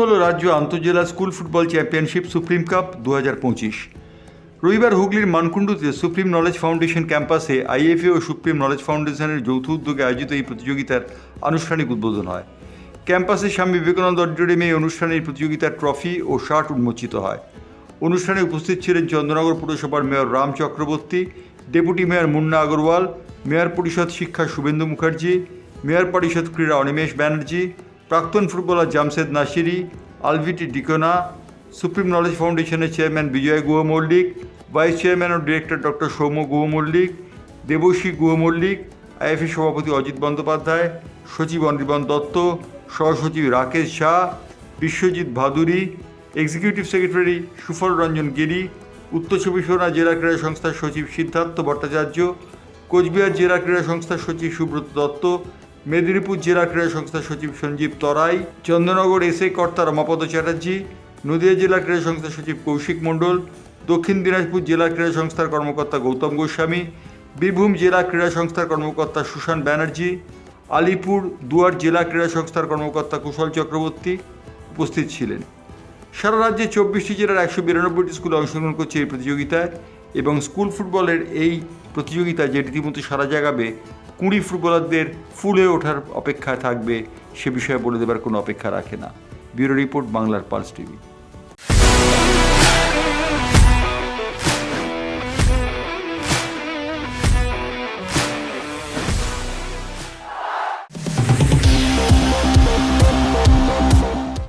হল রাজ্য আন্তঃজেলা school football championship supreme cup 2025। রবিবার হুগলির মানকুণ্ডুতে সুপ্রিম নলেজ ফাউন্ডেশন ক্যাম্পাসে আইএফএ ও সুপ্রিম নলেজ ফাউন্ডেশনের যৌথ উদ্যোগে আয়োজিত এই প্রতিযোগিতার আনুষ্ঠানিক উদ্বোধন হয়। ক্যাম্পাসে স্বামী বিবেকানন্দ অডিটোরিয়ামে এই অনুষ্ঠানে এই প্রতিযোগিতার ট্রফি ও শার্ট উন্মোচিত হয়। অনুষ্ঠানে উপস্থিত ছিলেন চন্দ্রনগর পুরসভার mayor Ram Chakraborty, deputy mayor Munna Agarwal, mayor পরিষদ শিক্ষা শুভেন্দু মুখার্জি, মেয়র পরিষদ ক্রীড়া অনিমেষ ব্যানার্জি, প্রাক্তন footballer Jamshed Nasiri, Alvito D'Cunha, supreme knowledge ফাউন্ডেশনের chairman Bijoy Guha Mallick, vice chairman ও director doctor Soumya Guha Mallick, Debashree Guha Mallick, IFA সভাপতি অজিত বন্দ্যোপাধ্যায়, সচিব অনির্বাণ দত্ত, সহসচিব রাকেশ ঝা, বিশ্বজিৎ ভাদুরী, এক্সিকিউটিভ সেক্রেটারি সুফল রঞ্জন গিরি, উত্তর চব্বিশ পরগনা জেলা ক্রীড়া সংস্থার সচিব সিদ্ধার্থ ভট্টাচার্য, কোচবিহার জেলা ক্রীড়া সংস্থার সচিব সুব্রত দত্ত, মেদিনীপুর জেলা ক্রীড়া সংস্থার সচিব সঞ্জীব তরাই, চন্দ্রনগর এসএ কর্তা রমাপদ চ্যাটার্জি, নদিয়া জেলা ক্রীড়া সংস্থার সচিব কৌশিক মণ্ডল, দক্ষিণ দিনাজপুর জেলা ক্রীড়া সংস্থার কর্মকর্তা গৌতম গোস্বামী, বীরভূম জেলা ক্রীড়া সংস্থার কর্মকর্তা সুশান ব্যানার্জি, আলিপুর দুয়ার জেলা ক্রীড়া সংস্থার কর্মকর্তা কুশল চক্রবর্তী উপস্থিত ছিলেন। সারা রাজ্যে 24টি জেলার 192টি স্কুলে অংশগ্রহণ করছে এই প্রতিযোগিতায় এবং স্কুল ফুটবলের এই প্রতিযোগিতা যে রীতিমতো সারা জাগাবে 20 ফুটবলারদের ফুলে ওঠার অপেক্ষায় থাকবে সে বিষয়ে বলে দেবার কোনো অপেক্ষা রাখে না। ব্যুরো রিপোর্ট, বাংলার পালস টিভি।